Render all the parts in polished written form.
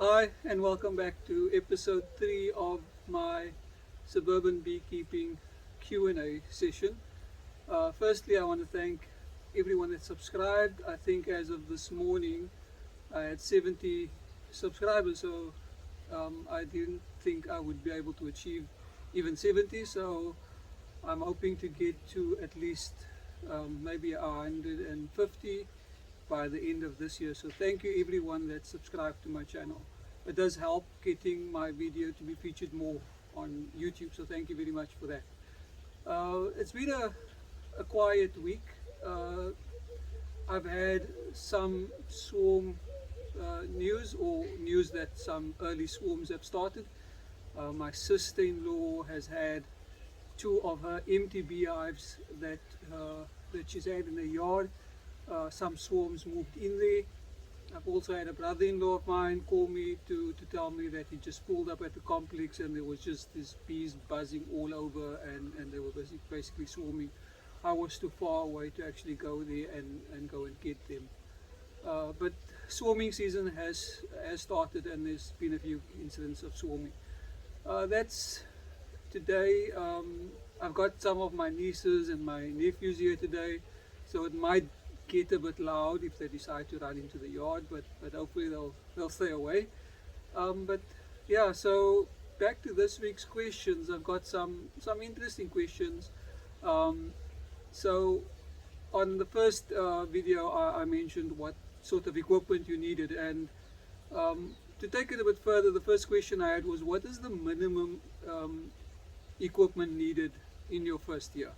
Hi, and welcome back to episode 3 of my Suburban Beekeeping Q&A session. Firstly, I want to thank everyone that subscribed. I think as of this morning, I had 70 subscribers, so I didn't think I would be able to achieve even 70, so I'm hoping to get to at least maybe 150 by the end of this year. So thank you everyone that subscribed to my channel. It does help getting my video to be featured more on YouTube, so thank you very much for that. It's been a quiet week. I've had some swarm news, or news that some early swarms have started. My sister-in-law has had two of her empty beehives that she's had in the yard. Some swarms moved in there. I've also had a brother-in-law of mine call me to tell me that he just pulled up at the complex and there was just these bees buzzing all over, and they were basically swarming. I was too far away to actually go there and go and get them. But swarming season has started, and there's been a few incidents of swarming. That's today. I've got some of my nieces and my nephews here today, so it might get a bit loud if they decide to run into the yard, but hopefully they'll stay away. But yeah, so back to this week's questions. I've got some interesting questions. So on the first video, I mentioned what sort of equipment you needed, and to take it a bit further, the first question I had was, what is the minimum equipment needed in your first year?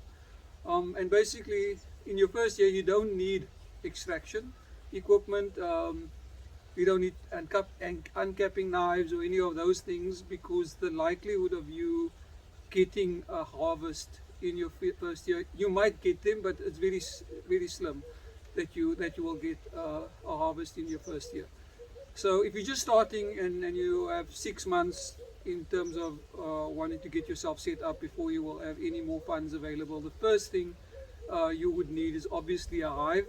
And basically, in your first year, you don't need extraction equipment. You don't need uncapping knives or any of those things, because the likelihood of you getting a harvest in your first year, you might get them, but it's very slim that you will get a harvest in your first year. So if you're just starting and you have 6 months in terms of wanting to get yourself set up before you will have any more funds available, the first thing you would need is obviously a hive.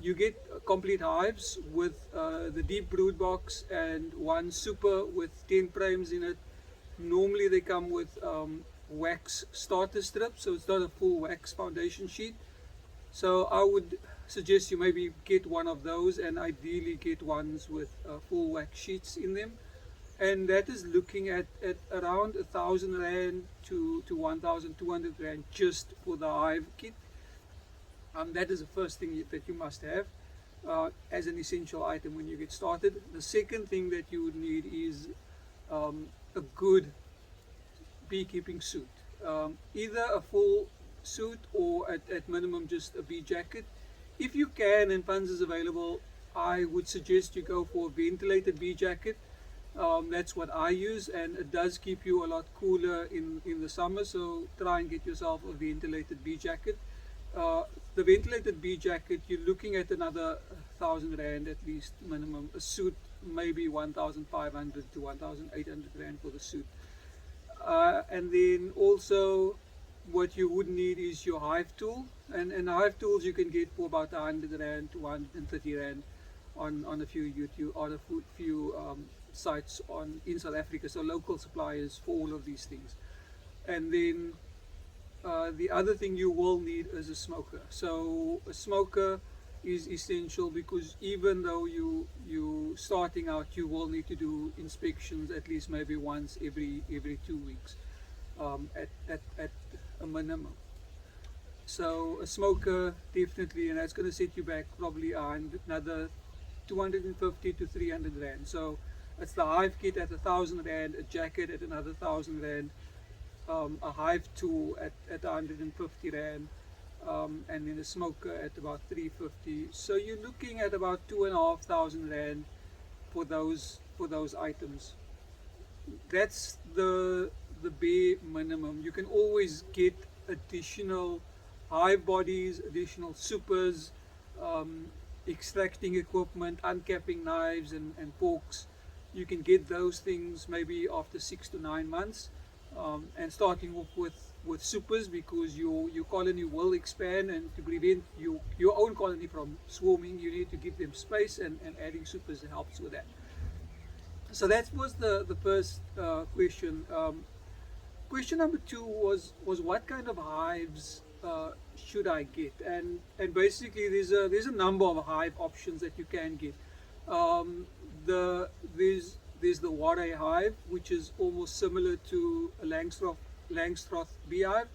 You get complete hives with the deep brood box and one super with 10 frames in it. Normally they come with wax starter strips, so it's not a full wax foundation sheet. So I would suggest you maybe get one of those, and ideally get ones with full wax sheets in them. And that is looking at around 1,000 Rand to 1,200 Rand just for the hive kit. That is the first thing that you must have as an essential item when you get started. The second thing that you would need is a good beekeeping suit. Either a full suit or at minimum just a bee jacket. If you can and funds is available, I would suggest you go for a ventilated bee jacket. That's what I use, and it does keep you a lot cooler in the summer, so try and get yourself a ventilated bee jacket. The ventilated bee jacket, you're looking at another 1,000 Rand at least minimum. A suit maybe 1,500 to 1,800 Rand for the suit. And then also what you would need is your hive tool, and hive tools you can get for about 100 Rand to 130 Rand on a few YouTube, on a few sites in South Africa, so local suppliers for all of these things. And then the other thing you will need is a smoker. So a smoker is essential, because even though you starting out, you will need to do inspections at least maybe once every 2 weeks at a minimum. So a smoker definitely, and that's going to set you back probably another 250 to 300 Rand. So it's the hive kit at 1,000 Rand, a jacket at another 1,000 Rand, a hive tool at 150 Rand, and then a smoker at about 350. So you're looking at about 2,500 Rand for those items. That's the bare minimum. You can always get additional hive bodies, additional supers, extracting equipment, uncapping knives and forks. You can get those things maybe after 6 to 9 months, and starting off with supers, because your colony will expand, and to prevent your own colony from swarming, you need to give them space, and adding supers helps with that. So that was the first question. Question number two was what kind of hives should I get? And basically there's a number of hive options that you can get. Um, there's the Warre hive, which is almost similar to a Langstroth beehive,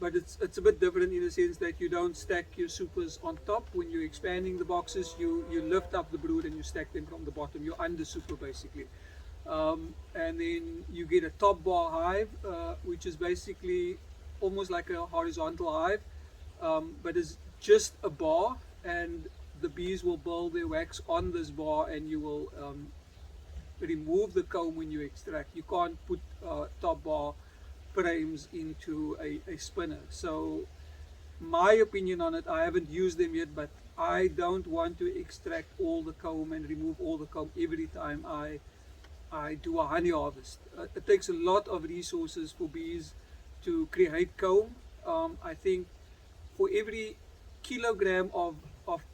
but it's a bit different in the sense that you don't stack your supers on top. When you're expanding the boxes, you lift up the brood and you stack them from the bottom. You're under super basically. And then you get a top bar hive, which is basically almost like a horizontal hive, but it's just a bar, and the bees will build their wax on this bar, and you will remove the comb when you extract. You can't put top bar frames into a spinner. So my opinion on it, I haven't used them yet, but I don't want to extract all the comb and remove all the comb every time I do a honey harvest. It takes a lot of resources for bees to create comb. I think for every kilogram of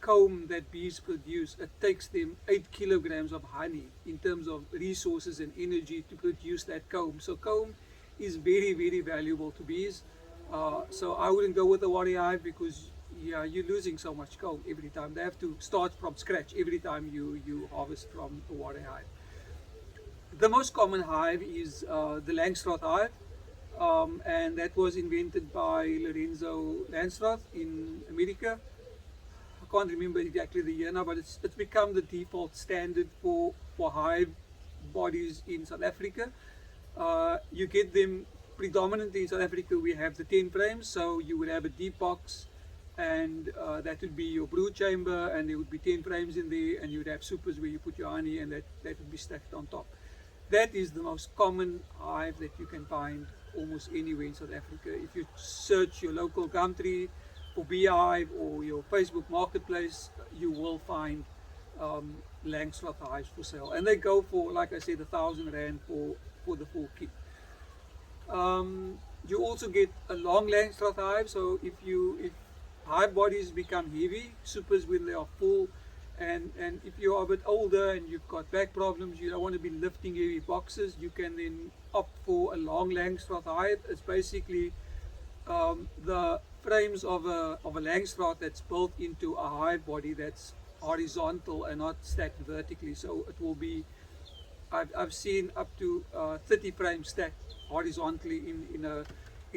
comb that bees produce, it takes them 8 kilograms of honey in terms of resources and energy to produce that comb. So comb is very, very valuable to bees. So I wouldn't go with the warrior hive because yeah, you're losing so much comb every time. They have to start from scratch every time you harvest from a warrior hive. The most common hive is the Langstroth hive, and that was invented by Lorenzo Langstroth in America. I can't remember exactly the year now, but it's become the default standard for hive bodies in South Africa. You get them predominantly in South Africa. We have the 10 frames, so you would have a deep box, and that would be your brood chamber, and there would be 10 frames in there, and you would have supers where you put your honey, and that would be stacked on top. That is the most common hive that you can find almost anywhere in South Africa. If you search your local Gumtree for beehive or your Facebook marketplace, you will find Langstroth hives for sale, and they go for, like I said, R1,000 for the full kit. You also get a long Langstroth hive. So if hive bodies become heavy, supers when they are full, and if you are a bit older and you've got back problems, you don't want to be lifting heavy boxes, you can then opt for a long Langstroth hive. It's basically the frames of a Langstroth that's built into a hive body that's horizontal and not stacked vertically. So it will be, I've seen up to 30 frames stacked horizontally in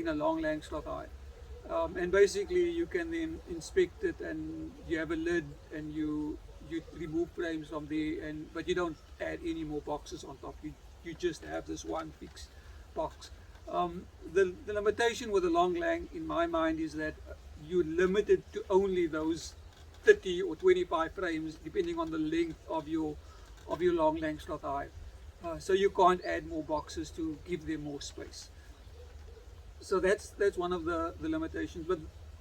a long Langstroth hive. And basically you can then inspect it, and you have a lid, and you remove frames from there, but you don't add any more boxes on top. You just have this one fixed box. The limitation with a long lang in my mind is that you're limited to only those 30 or 25 frames depending on the length of your long Langstroth hive. So you can't add more boxes to give them more space. So that's one of the limitations.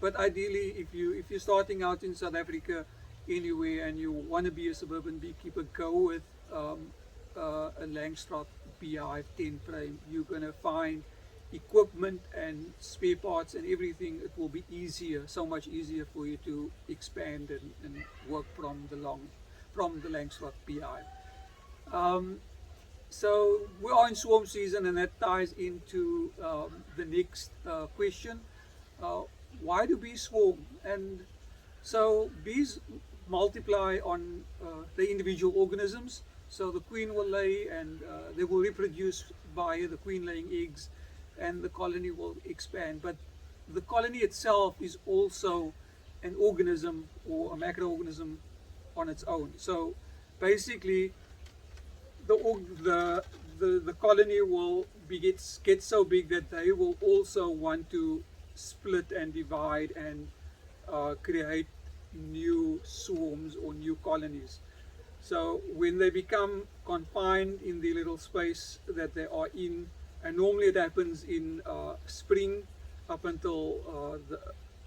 But ideally, if you're starting out in South Africa anywhere and you want to be a suburban beekeeper, go with a Langstroth beehive 10 frame. You're going to find equipment and spare parts and everything. It will be easier, so much easier for you to expand and work from the Langstroth beehive. So we are in swarm season, and that ties into the next question. Why do bees swarm? And so bees multiply on the individual organisms. So the queen will lay, and they will reproduce via the queen laying eggs, and the colony will expand. But the colony itself is also an organism or a macroorganism on its own. So basically, the colony will get so big that they will also want to split and divide and create new swarms or new colonies. So when they become confined in the little space that they are in, and normally it happens in spring up until the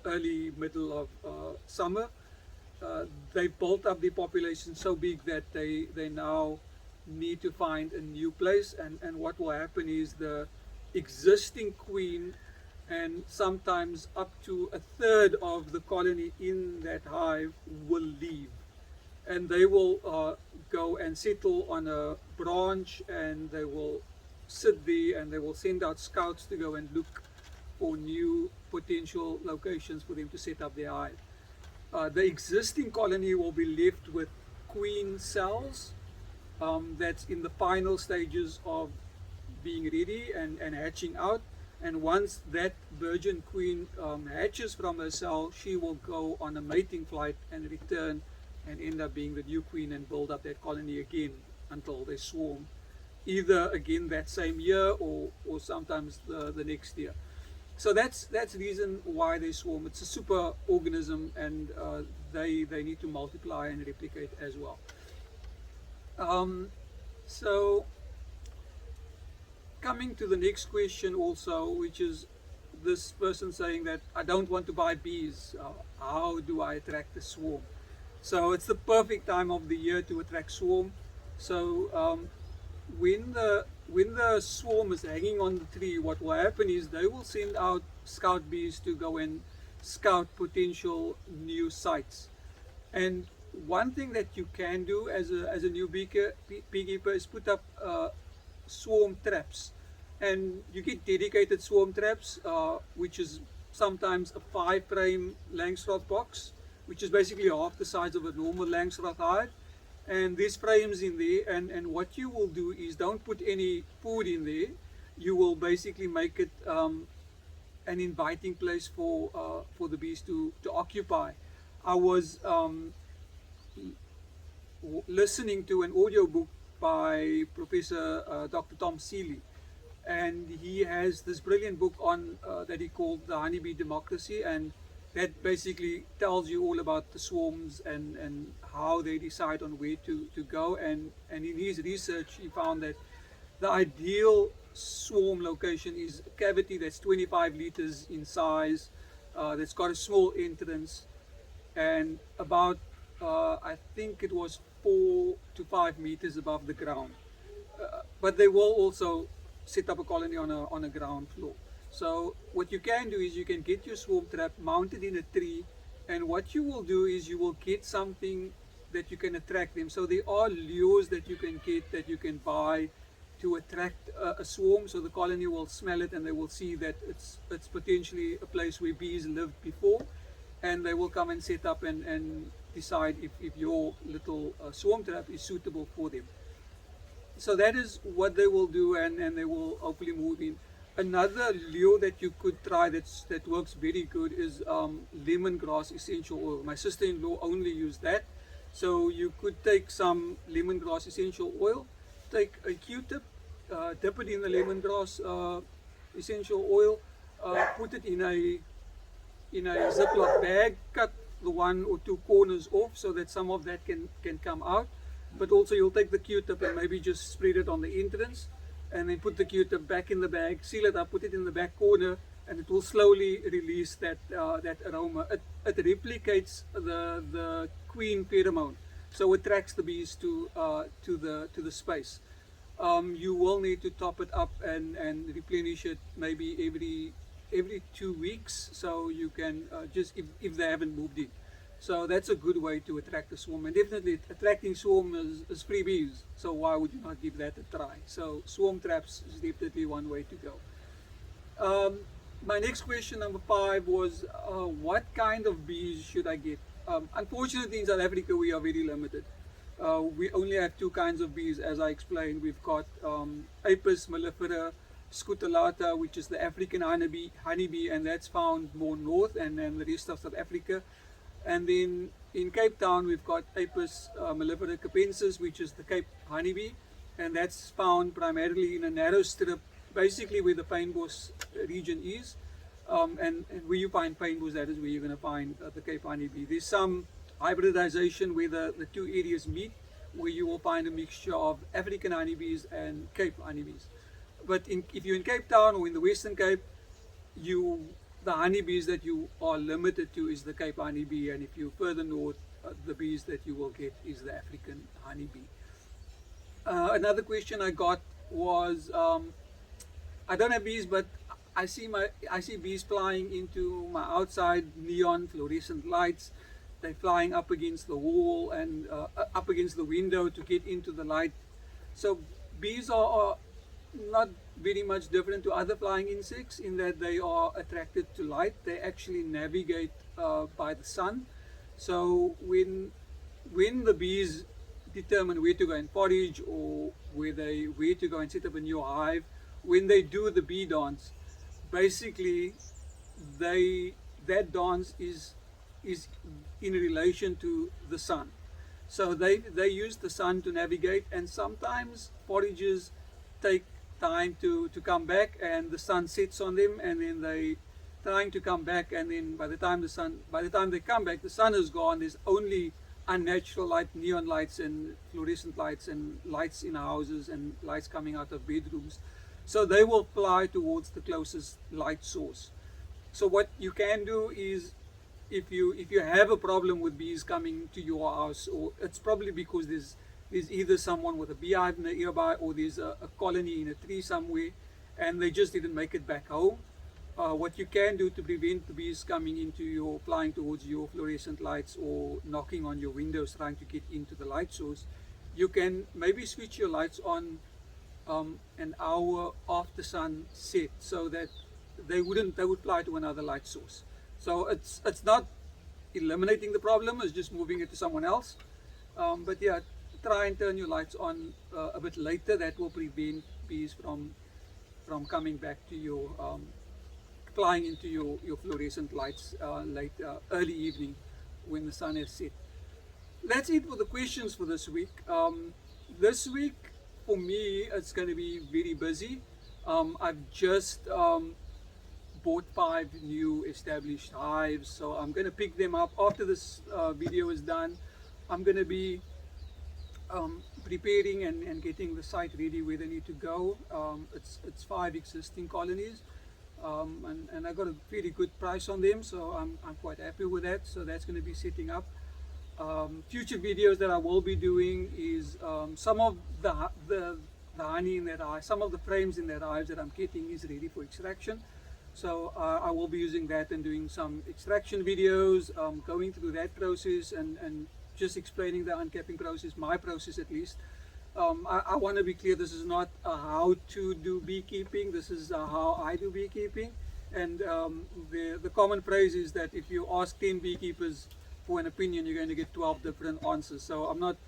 early middle of summer, they built up the population so big that they now need to find a new place, and what will happen is the existing queen and sometimes up to a third of the colony in that hive will leave. and they will go and settle on a branch, and they will sit there, and they will send out scouts to go and look for new potential locations for them to set up their hive. The existing colony will be left with queen cells that's in the final stages of being ready and hatching out. And once that virgin queen hatches from her cell, she will go on a mating flight and return and end up being the new queen and build up that colony again until they swarm, either again that same year or sometimes the next year. So that's the reason why they swarm. It's a super organism, and they need to multiply and replicate as well. So coming to the next question also, which is this person saying that I don't want to buy bees. How do I attract the swarm? So it's the perfect time of the year to attract swarm. So when the swarm is hanging on the tree, what will happen is they will send out scout bees to go and scout potential new sites. And one thing that you can do as a new beekeeper is put up swarm traps, and you get dedicated swarm traps, which is sometimes a 5-frame Langstroth box, which is basically half the size of a normal Langstroth hive. And there's frames in there, and what you will do is don't put any food in there. You will basically make it an inviting place for the bees to occupy. I was listening to an audiobook by Professor Dr. Tom Seeley, and he has this brilliant book on that he called The Honeybee Democracy, and that basically tells you all about the swarms and how they decide on where to go. And in his research, he found that the ideal swarm location is a cavity that's 25 liters in size, that's got a small entrance, and about I think it was 4 to 5 meters above the ground. But they will also set up a colony on a ground floor. So what you can do is you can get your swarm trap mounted in a tree, and what you will do is you will get something that you can attract them. So there are lures that you can get, that you can buy to attract a swarm, so the colony will smell it and they will see that it's potentially a place where bees lived before, and they will come and set up and decide if your little swarm trap is suitable for them. So that is what they will do, and they will hopefully move in. Another lure that you could try that works very good is lemongrass essential oil. My sister-in-law only used that. So you could take some lemongrass essential oil, take a Q-tip, dip it in the lemongrass essential oil, put it in a Ziploc bag, cut the 1 or 2 corners off so that some of that can come out. But also you'll take the Q-tip and maybe just spread it on the entrance, and then put the Q-tip back in the bag, seal it up, put it in the back corner, and it will slowly release that aroma. It replicates the queen pheromone, so it attracts the bees to the space. You will need to top it up and replenish it maybe every 2 weeks, so you can just if they haven't moved in. So that's a good way to attract a swarm, and definitely attracting swarm is free bees, so why would you not give that a try? So swarm traps is definitely one way to go. My next question, number 5, was what kind of bees should I get? Unfortunately, in South Africa we are very limited. We only have 2 kinds of bees, as I explained. We've got Apis mellifera scutellata, which is the African honeybee, and that's found more north and the rest of South Africa. And then in Cape Town we've got Apis mellifera capensis, which is the Cape honeybee, and that's found primarily in a narrow strip, basically where the fynbos region is. And where you find fynbos, that is where you're going to find the Cape honeybee. There's some hybridization where the 2 areas meet, where you will find a mixture of African honeybees and Cape honeybees. But if you're in Cape Town or in the Western Cape, the honeybees that you are limited to is the Cape honeybee, and if you're further north, the bees that you will get is the African honeybee. Another question I got was, I don't have bees, but I see bees flying into my outside neon fluorescent lights. they're flying up against the wall and up against the window to get into the light. So bees are not very much different to other flying insects in that they are attracted to light. They actually navigate by the sun. So when the bees determine where to go and forage, or where to go and set up a new hive, when they do the bee dance, basically that dance is in relation to the sun. So they use the sun to navigate, and sometimes foragers take time to come back, and the sun sets on them, and then they trying to come back, and then by the time they come back, the sun is gone. There's only unnatural light, neon lights and fluorescent lights and lights in houses and lights coming out of bedrooms. So they will fly towards the closest light source. So what you can do is, if you have a problem with bees coming to your house, or it's probably because there's either someone with a beehive nearby, or there's a colony in a tree somewhere and they just didn't make it back home. What you can do to prevent the bees flying towards your fluorescent lights or knocking on your windows trying to get into the light source, you can maybe switch your lights on an hour after sunset, so that they would fly to another light source. So it's not eliminating the problem, it's just moving it to someone else. But yeah, try and turn your lights on a bit later. That will prevent bees from coming back to your flying into your fluorescent lights early evening when the sun has set. That's it for the questions for this week. This week for me it's going to be very busy. I've just bought 5 new established hives, so I'm going to pick them up after this video is done. I'm going to be preparing and getting the site ready where they need to go. It's 5 existing colonies, and I got a pretty good price on them, so I'm quite happy with that. So that's going to be setting up. Future videos that I will be doing is some of the honey in that hive, some of the frames in that hives that I'm getting is ready for extraction. So I will be using that and doing some extraction videos, going through that process and just explaining the uncapping process, my process at least. I want to be clear, this is not a how to do beekeeping, this is how I do beekeeping. And the common phrase is that if you ask 10 beekeepers for an opinion, you're going to get 12 different answers. So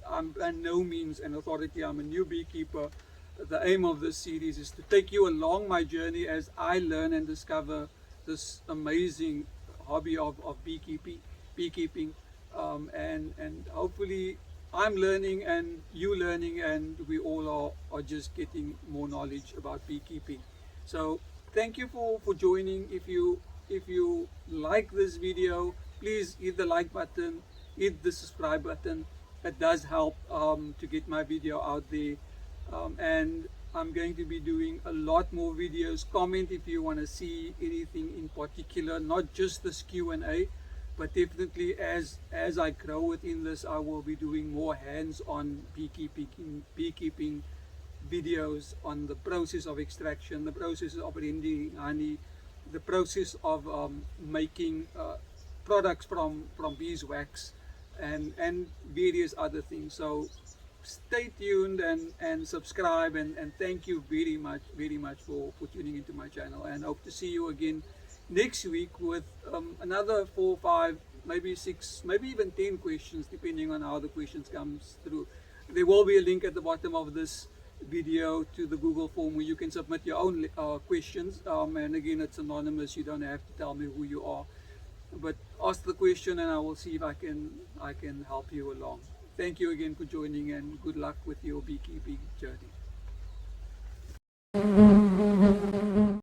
I'm by no means an authority, I'm a new beekeeper. The aim of this series is to take you along my journey as I learn and discover this amazing hobby of beekeeping, and hopefully I'm learning and you learning, and we all are just getting more knowledge about beekeeping. So thank you for joining. If you like this video, please hit the like button, hit the subscribe button. It does help to get my video out there. And I'm going to be doing a lot more videos. Comment if you want to see anything in particular, not just this Q&A, but definitely as I grow within this, I will be doing more hands-on beekeeping videos on the process of extraction, the process of rendering honey, the process of making products from beeswax, and various other things. So stay tuned and subscribe, and thank you very much for tuning into my channel, and hope to see you again next week with another 4, 5, maybe 6, maybe even 10 questions, depending on how the questions comes through. There will be a link at the bottom of this video to the Google form where you can submit your own questions, and again, it's anonymous, you don't have to tell me who you are, but ask the question and I will see if I can help you along. Thank you again for joining, and good luck with your beekeeping journey.